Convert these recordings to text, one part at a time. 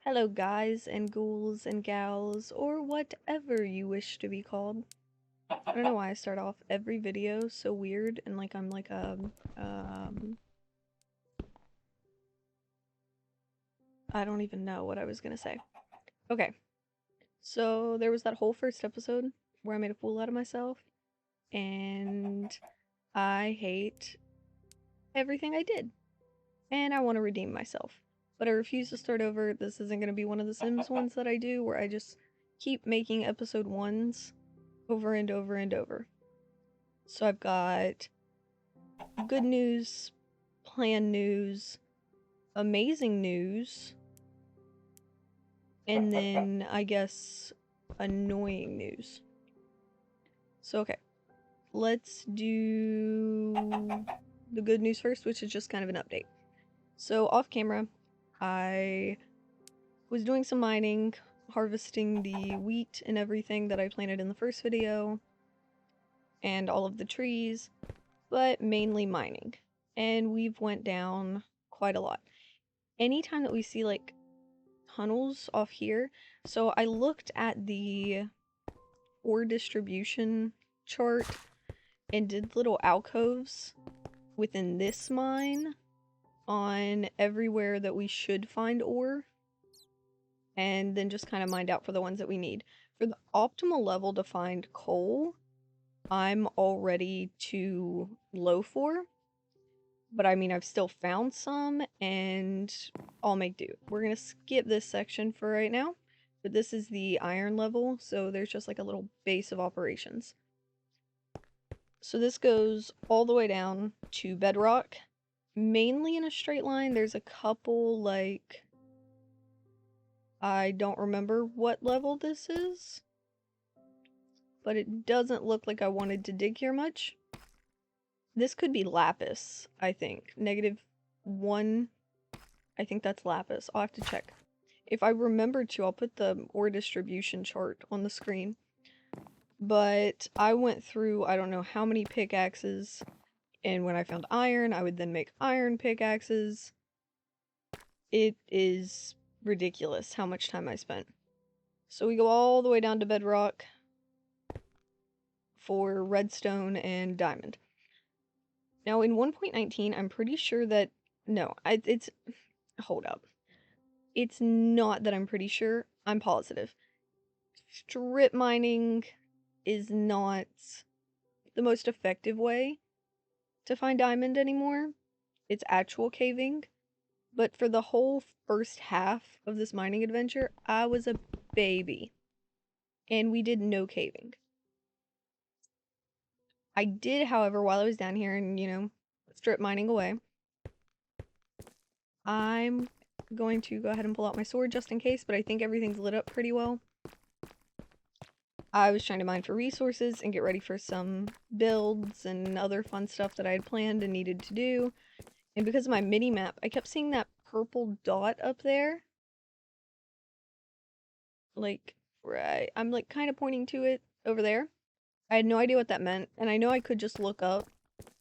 Hello, guys and ghouls and gals, or whatever you wish to be called. I don't know why I start off every video so weird and like I'm like um, I don't even know what I was gonna say. Okay, so there was that whole first episode where I made a fool out of myself, and I hate everything I did, and I want to redeem myself. But I refuse to start over. This isn't gonna be one of the Sims ones that I do where I just keep making episode ones over and over and over. So I've got good news, plan news, amazing news, and then I guess annoying news. So, okay, let's do the good news first, which is just kind of an update. So, off camera, I was doing some mining, harvesting the wheat and everything that I planted in the first video, and all of the trees, but mainly mining. And we've went down quite a lot. Anytime that we see like tunnels off here, so I looked at the ore distribution chart and did little alcoves within this mine on everywhere that we should find ore, and then just kind of mined out for the ones that we need. For the optimal level to find coal, I'm already too low for, but I mean, I've still found some, and I'll make do. We're gonna skip this section for right now, but this is the iron level, so there's just like a little base of operations. So this goes all the way down to bedrock, mainly in a straight line. There's a couple, like, I don't remember what level this is, but it doesn't look like I wanted to dig here much. This could be lapis, I think. -1, I think that's lapis. I'll have to check. If I remember to, I'll put the ore distribution chart on the screen. But I went through, I don't know how many pickaxes, and when I found iron, I would then make iron pickaxes. It is ridiculous how much time I spent. So we go all the way down to bedrock for redstone and diamond. Now in 1.19, I'm pretty sure that, no, it's, hold up. It's not that I'm pretty sure, I'm positive. Strip mining is not the most effective way to find diamond anymore. It's actual caving. But for the whole first half of this mining adventure, I was a baby. And we did no caving. I did, however, while I was down here and, strip mining away, I'm going to go ahead and pull out my sword just in case, but I think everything's lit up pretty well. I was trying to mine for resources and get ready for some builds and other fun stuff that I had planned and needed to do. And because of my mini-map, I kept seeing that purple dot up there. Like, right, I'm like kind of pointing to it over there. I had no idea what that meant, and I know I could just look up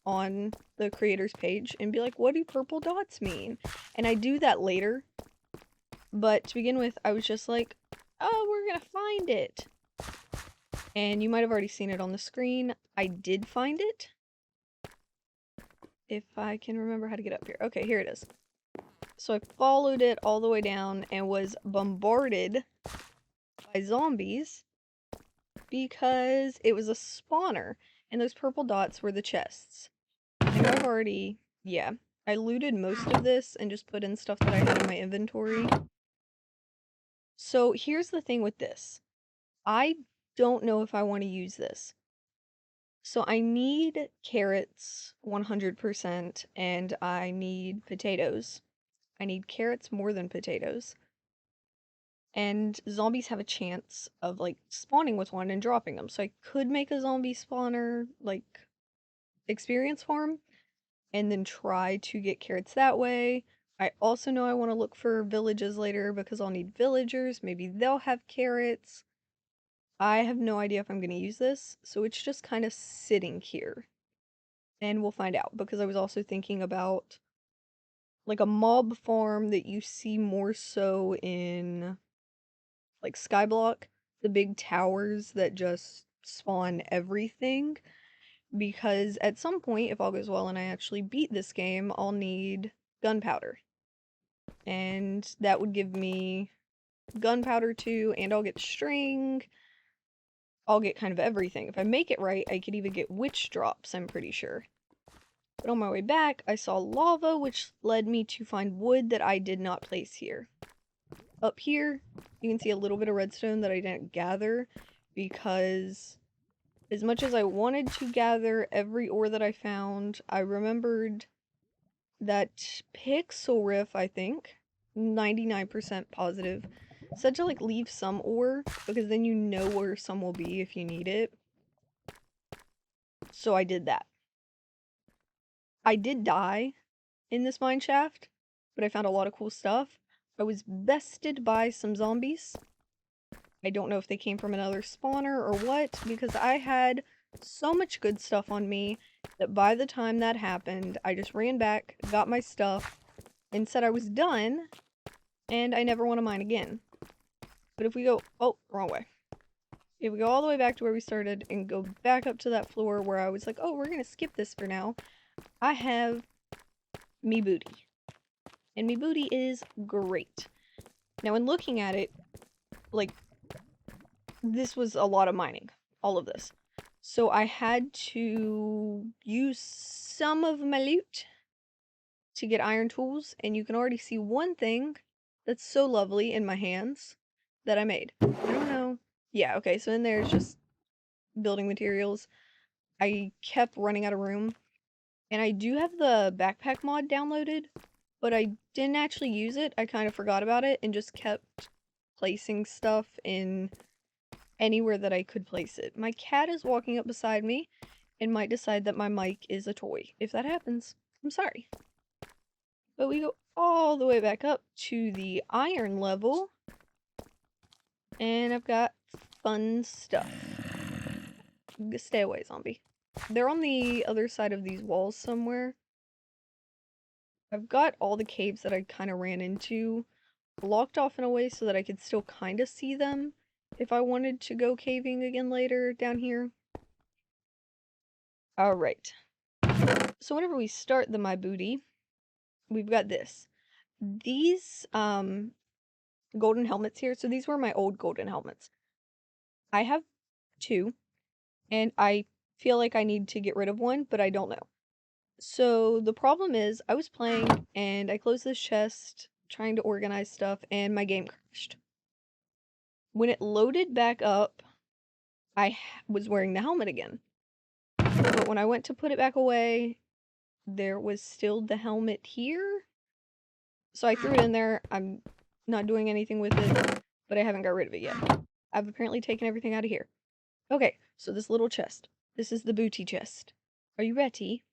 on the creator's page and be like, what do purple dots mean? And I do that later. But to begin with, I was just like, oh, we're gonna find it. And you might have already seen it on the screen. I did find it. If I can remember how to get up here. Okay, here it is. So I followed it all the way down and was bombarded by zombies because it was a spawner. And those purple dots were the chests. I know I've already, yeah, I looted most of this and just put in stuff that I had in my inventory. So here's the thing with this. I don't know if I want to use this. So I need carrots 100% and I need potatoes. I need carrots more than potatoes. And zombies have a chance of like spawning with one and dropping them. So I could make a zombie spawner like experience farm and then try to get carrots that way. I also know I want to look for villages later because I'll need villagers. Maybe they'll have carrots. I have no idea if I'm going to use this, so it's just kind of sitting here. And we'll find out, because I was also thinking about like a mob farm that you see more so in like Skyblock, the big towers that just spawn everything. Because at some point, if all goes well and I actually beat this game, I'll need gunpowder. And that would give me gunpowder too, and I'll get string. I'll get kind of everything. If I make it right, I could even get witch drops, I'm pretty sure. But on my way back, I saw lava, which led me to find wood that I did not place here. Up here, you can see a little bit of redstone that I didn't gather because as much as I wanted to gather every ore that I found, I remembered that Pixel Riff, I think, 99% positive, said to like leave some ore because then you know where some will be if you need it. So I did that. I did die in this mine shaft, but I found a lot of cool stuff. I was bested by some zombies. I don't know if they came from another spawner or what, because I had so much good stuff on me that by the time that happened, I just ran back, got my stuff, and said I was done, and I never want to mine again. But if we go, oh, wrong way. If we go all the way back to where we started and go back up to that floor where I was like, oh, we're gonna skip this for now, I have me booty. And me booty is great. Now, in looking at it, like, this was a lot of mining, all of this. So I had to use some of my loot to get iron tools, and you can already see one thing that's so lovely in my hands that I made. I don't know. Yeah, okay, so in there is just building materials. I kept running out of room, and I do have the backpack mod downloaded, but I didn't actually use it. I kind of forgot about it and just kept placing stuff in anywhere that I could place it. My cat is walking up beside me and might decide that my mic is a toy. If that happens, I'm sorry. But we go all the way back up to the iron level, and I've got fun stuff. Stay away, zombie. They're on the other side of these walls somewhere. I've got all the caves that I kind of ran into blocked off in a way so that I could still kind of see them if I wanted to go caving again later down here. Alright. So whenever we start the My Booty, we've got this. These golden helmets here, so these were my old golden helmets. I have two, and I feel like I need to get rid of one, but I don't know. So the problem is, I was playing, and I closed this chest, trying to organize stuff, and my game crashed. When it loaded back up, I was wearing the helmet again. But when I went to put it back away, there was still the helmet here. So I threw it in there. I'm not doing anything with it, but I haven't got rid of it yet. I've apparently taken everything out of here. Okay, so this little chest. This is the booty chest. Are you ready?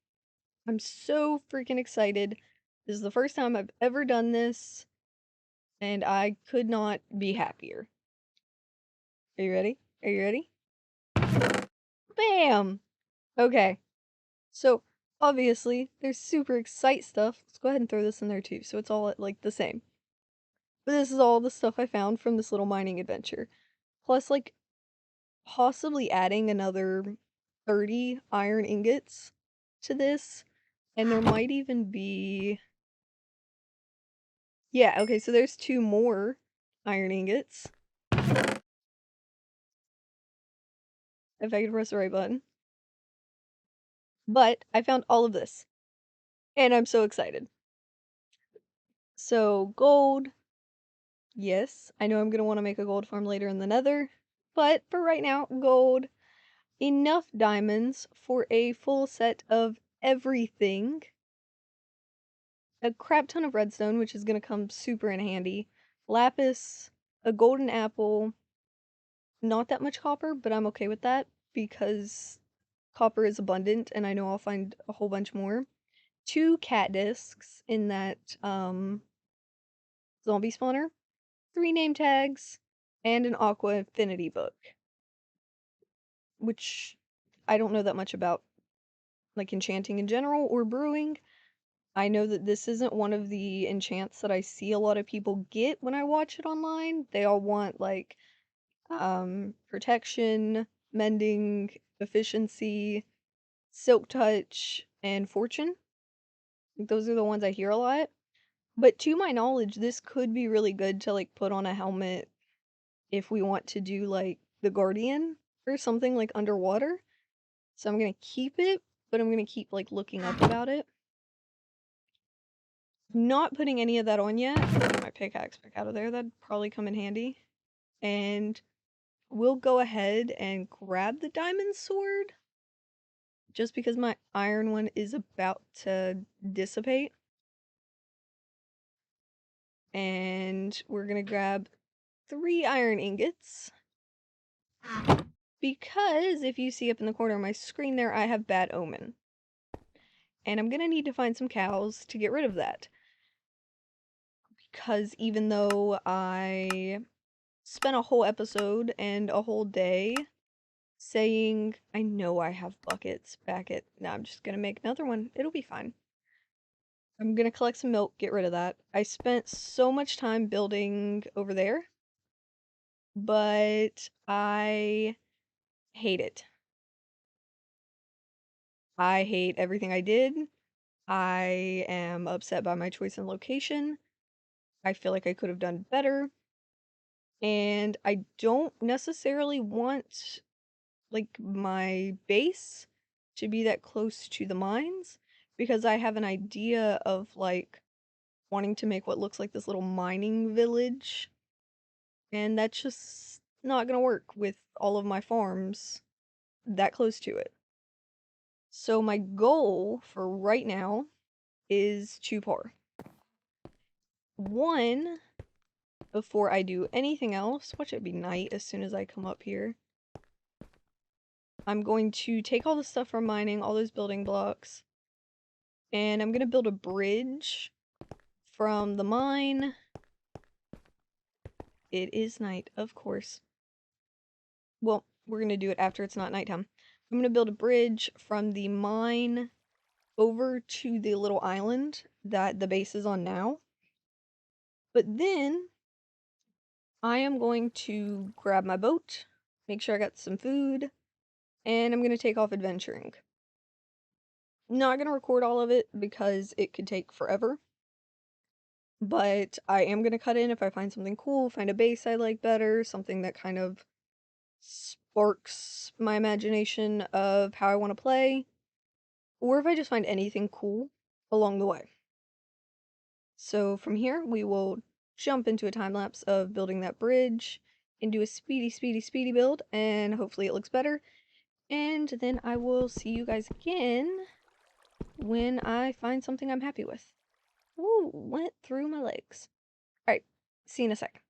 I'm so freaking excited. This is the first time I've ever done this, and I could not be happier. Are you ready? Are you ready? Bam! Okay. So, obviously, there's super excite stuff. Let's go ahead and throw this in there too, so it's all like the same. But this is all the stuff I found from this little mining adventure. Plus, like, possibly adding another 30 iron ingots to this. And there might even be... Yeah, okay, so there's 2 more iron ingots. If I could press the right button. But I found all of this. And I'm so excited. So, gold. Yes, I know I'm going to want to make a gold farm later in the nether. But for right now, gold. Enough diamonds for a full set of everything. A crap ton of redstone, which is going to come super in handy. Lapis, a golden apple. Not that much copper, but I'm okay with that because copper is abundant and I know I'll find a whole bunch more. 2 cat discs in that zombie spawner. 3 name tags and an aqua infinity book. Which I don't know that much about, like, enchanting in general or brewing, I know that this isn't one of the enchants that I see a lot of people get when I watch it online. They all want like protection, mending, efficiency, silk touch, and fortune. Those are the ones I hear a lot. But to my knowledge, this could be really good to like put on a helmet if we want to do like the Guardian or something like underwater. So I'm gonna keep it, but I'm gonna keep like looking up about it. Not putting any of that on yet. Get my pickaxe back out of there. That'd probably come in handy. And we'll go ahead and grab the diamond sword just because my iron one is about to dissipate. And we're gonna grab 3 iron ingots. Because if you see up in the corner of my screen there, I have bad omen. And I'm gonna need to find some cows to get rid of that. Because even though I spent a whole episode and a whole day saying, I know I have buckets back at... No, I'm just gonna make another one. It'll be fine. I'm gonna collect some milk, get rid of that. I spent so much time building over there, but I hate it. I hate everything I did. I am upset by my choice in location. I feel like I could have done better. And I don't necessarily want like my base to be that close to the mines because I have an idea of like wanting to make what looks like this little mining village, and that's just not gonna work with all of my farms that close to it. So my goal for right now is 2 par. 1, before I do anything else, watch it be night as soon as I come up here. I'm going to take all the stuff from mining, all those building blocks, and I'm gonna build a bridge from the mine. It is night, of course. Well, we're gonna do it after it's not nighttime. I'm gonna build a bridge from the mine over to the little island that the base is on now. But then I am going to grab my boat, make sure I got some food, and I'm gonna take off adventuring. Not gonna record all of it because it could take forever. But I am gonna cut in if I find something cool, find a base I like better, something that kind of sparks my imagination of how I want to play, or if I just find anything cool along the way. So from here, we will jump into a time lapse of building that bridge and do a speedy build, and hopefully it looks better. And then I will see you guys again when I find something I'm happy with. Ooh, went through my legs. Alright, see you in a sec.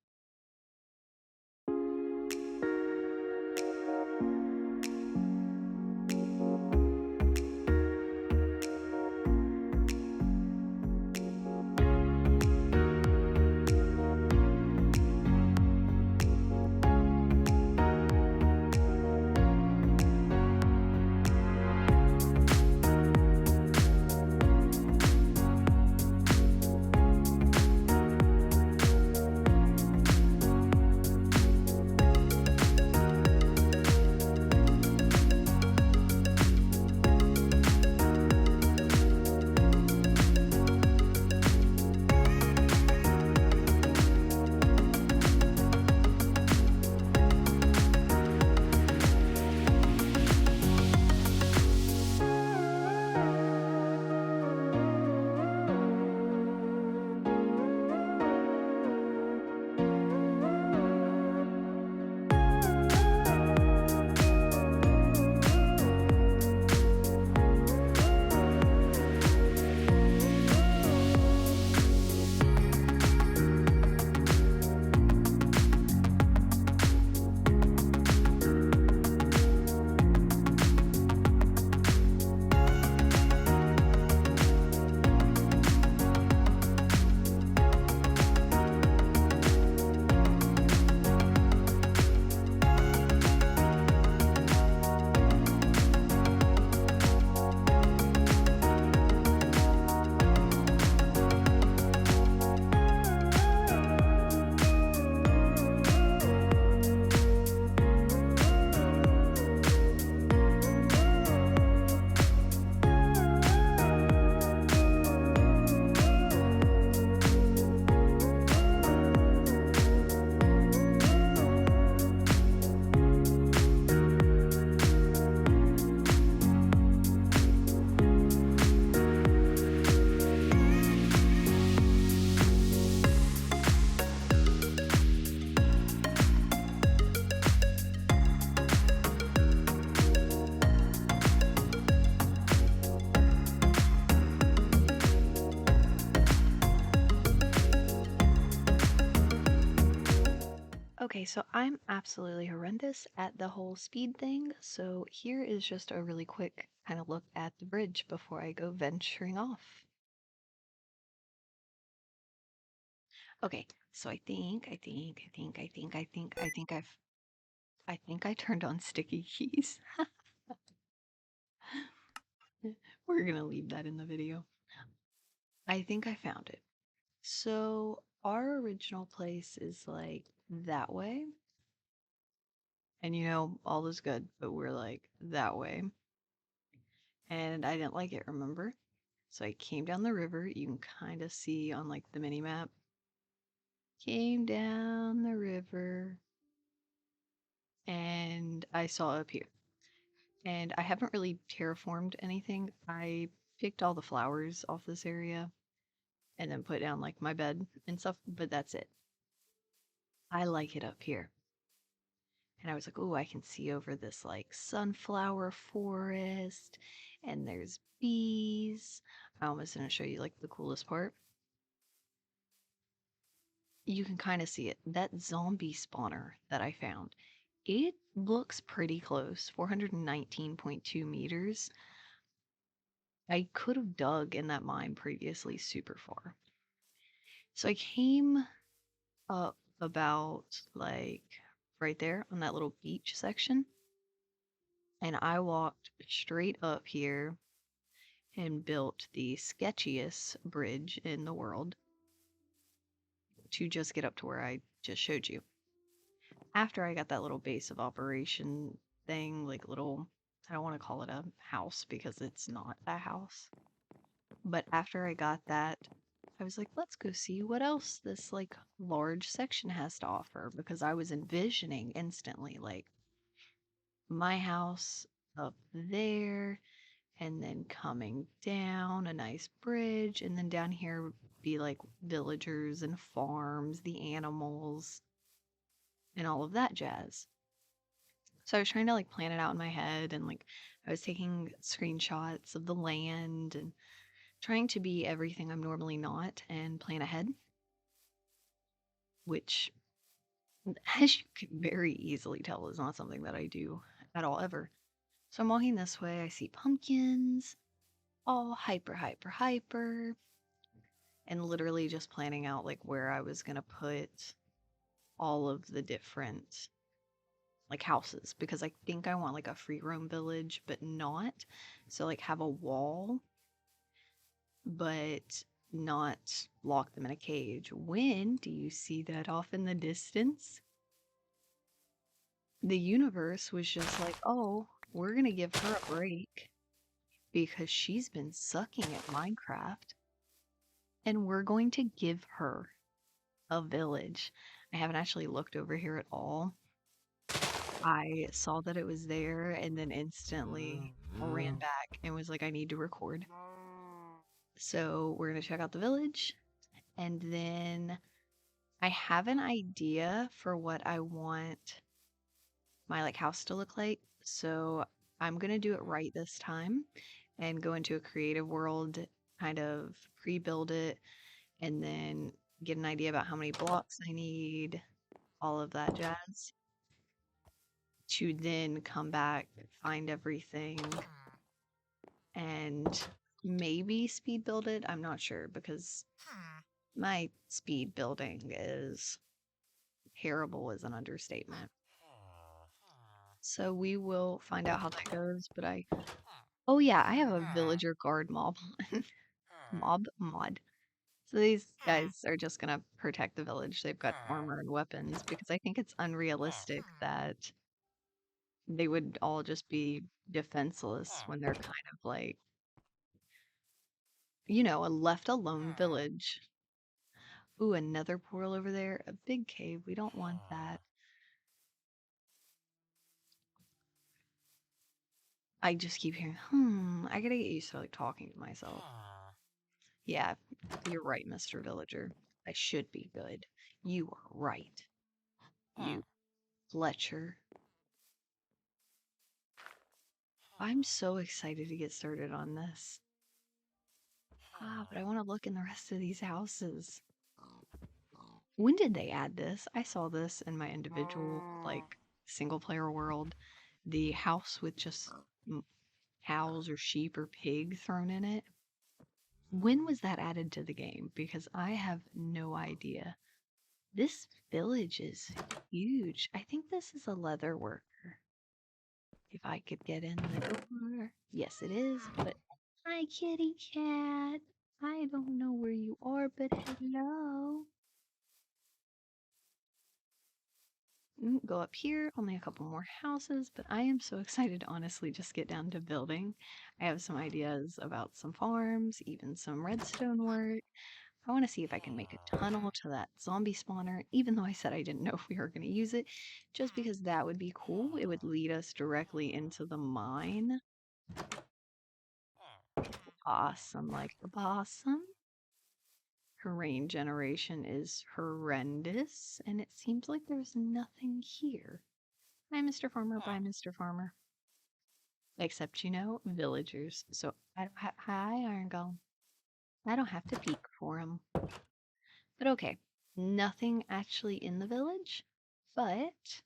Okay, so I'm absolutely horrendous at the whole speed thing, so here is just a really quick kind of look at the bridge before I go venturing off. Okay, so I think I turned on sticky keys. We're gonna leave that in the video. I think I found it. So our original place is like that way. And all is good, but we're like that way. And I didn't like it, remember? So I came down the river. You can kind of see on like the mini map. Came down the river and I saw up here. And I haven't really terraformed anything. I picked all the flowers off this area and then put down like my bed and stuff, but that's it. I like it up here. And I was like, oh, I can see over this like sunflower forest and there's bees. I almost didn't show you like the coolest part. You can kind of see it. That zombie spawner that I found, it looks pretty close, 419.2 meters. I could have dug in that mine previously super far. So I came up about like right there on that little beach section, and I walked straight up here and built the sketchiest bridge in the world to just get up to where I just showed you. After I got that little base of operation thing, like little, I don't want to call it a house because it's not a house. But after I got that, I was like, let's go see what else this like large section has to offer because I was envisioning instantly like my house up there and then coming down a nice bridge and then down here would be like villagers and farms, the animals and all of that jazz. So I was trying to like plan it out in my head and like I was taking screenshots of the land and trying to be everything I'm normally not and plan ahead, which, as you can very easily tell, is not something that I do at all ever. So I'm walking this way, I see pumpkins, all hyper, hyper, hyper, and literally just planning out like where I was gonna put all of the different like houses because I think I want like a free roam village, but not. So like have a wall, but not lock them in a cage. When do you see that off in the distance? The universe was just like, oh, we're gonna give her a break because she's been sucking at Minecraft, and we're going to give her a village. I haven't actually looked over here at all. I saw that it was there and then instantly ran back and was like, I need to record. So we're going to check out the village. And then I have an idea for what I want my like house to look like. So I'm going to do it right this time and go into a creative world, kind of pre-build it, and then get an idea about how many blocks I need, all of that jazz, to then come back, find everything, and maybe speed build it. I'm not sure because my speed building is terrible is an understatement. So we will find out how that goes. But oh yeah, I have a villager guard mob mod. So these guys are just gonna protect the village. They've got armor and weapons because I think it's unrealistic that they would all just be defenseless when they're kind of like, a left alone village. Ooh, another portal over there. A big cave. We don't want that. I just keep hearing, I gotta get used to like talking to myself. Yeah, you're right, Mr. Villager. I should be good. You are right. You, Fletcher. I'm so excited to get started on this. But I want to look in the rest of these houses. When did they add this? I saw this in my individual, like, single player world. The house with just cows or sheep or pig thrown in it. When was that added to the game? Because I have no idea. This village is huge. I think this is a leather worker. If I could get in the door. Yes, it is, but hi, kitty cat. I don't know where you are, but hello. Go up here, only a couple more houses, but I am so excited to honestly just get down to building. I have some ideas about some farms, even some redstone work. I want to see if I can make a tunnel to that zombie spawner, even though I said I didn't know if we were going to use it, just because that would be cool. It would lead us directly into the mine. Awesome, like the possum. Her rain generation is horrendous, and it seems like there's nothing here. Hi, Mr. Farmer. Bye, Mr. Farmer. Except, villagers. So, hi, Iron Golem. I don't have to peek for them. But okay, nothing actually in the village, but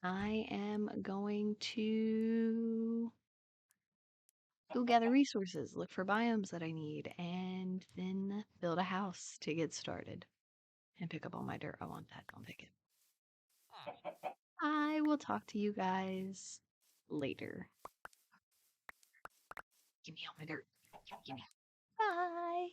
I am going to go gather resources, look for biomes that I need, and then build a house to get started. And pick up all my dirt. I want that. Don't pick it. I will talk to you guys later. Give me all my dirt. Give me. Bye.